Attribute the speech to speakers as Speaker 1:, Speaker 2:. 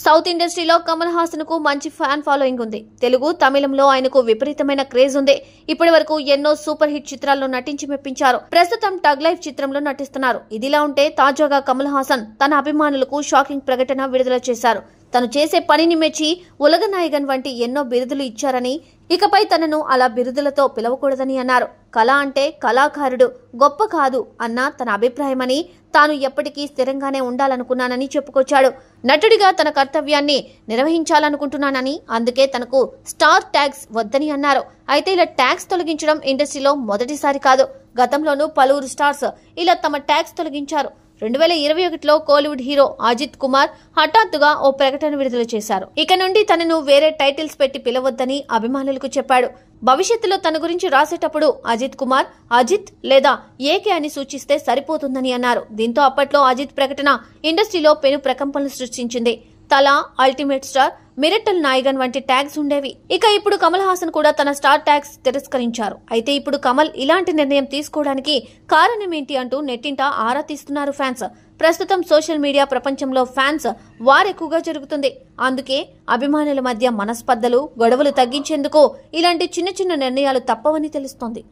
Speaker 1: South ఇండస్ట్రీలో కమల్ హాసన్ కు మంచి ఫ్యాన్ ఫాలోయింగ్ ఉంది. తెలుగు, తమిళంలో ఆయనకు విపరీతమైన క్రేజ్ ఉంది. ఇప్పటి వరకు ఎన్నో సూపర్ హిట్ చిత్రాల్లో నటించి మెప్పించారు. ప్రస్తుతం టగ్ లైఫ్ చిత్రంలో నటిస్తున్నారు. ఇదిలా ఉంటే తాజాగా కమల్ హాసన్ తన అభిమానులకు షాకింగ్ ప్రకటన విడుదల చేశారు. తను చేసే పనిని మెచ్చి ఉలగనాయగన్ వంటి ఎన్నో బిరుదులు ఇచ్చారని, ఇకపై తనను అలా బిరుదులతో పిలవకూడదని అన్నారు. కళ అంటే కళాకారుడు, గొప్ప కాదు అన్న తన అభిప్రాయమని, తాను ఎప్పటికీ స్థిరంగానే ఉండాలనుకున్నానని చెప్పుకొచ్చాడు. నటుడిగా తన కర్తవ్యాన్ని నిర్వహించాలనుకుంటున్నానని, అందుకే తనకు స్టార్ ట్యాగ్స్ వద్దని అన్నారు. అయితే ఇలా ట్యాగ్స్ తొలగించడం ఇండస్ట్రీలో మొదటిసారి కాదు. గతంలోనూ పలువురు స్టార్స్ ఇలా తమ ట్యాగ్స్ తొలగించారు. 2021లో కోలీవుడ్ హీరో అజిత్ కుమార్ హఠాత్తుగా ఓ ప్రకటన విడుదల చేశారు. ఇక నుండి తనను వేరే టైటిల్స్ పెట్టి పిలవద్దని అభిమానులకు చెప్పాడు. భవిష్యత్తులో తన గురించి రాసేటప్పుడు అజిత్ కుమార్, అజిత్ లేదా ఏకే అని సూచిస్తే సరిపోతుందని అన్నారు. దీంతో అప్పట్లో అజిత్ ప్రకటన ఇండస్ట్రీలో పెను ప్రకంపనలు సృష్టించింది. తల, అల్టిమేట్ స్టార్, మిరట్టల్ నాయగన్ వంటి ట్యాగ్స్ ఉండేవి. ఇక ఇప్పుడు కమల్ హాసన్ కూడా తన స్టార్ ట్యాగ్స్ తిరస్కరించారు. అయితే ఇప్పుడు కమల్ ఇలాంటి నిర్ణయం తీసుకోవడానికి కారణమేంటి అంటూ నెట్టింట ఆరా తీస్తున్నారు ఫ్యాన్స్. ప్రస్తుతం సోషల్ మీడియా ప్రపంచంలో ఫ్యాన్స్ వార్ ఎక్కువగా జరుగుతుంది. అందుకే అభిమానుల మధ్య మనస్పర్ధలు, గొడవలు తగ్గించేందుకు ఇలాంటి చిన్న చిన్న నిర్ణయాలు తప్పవని తెలుస్తోంది.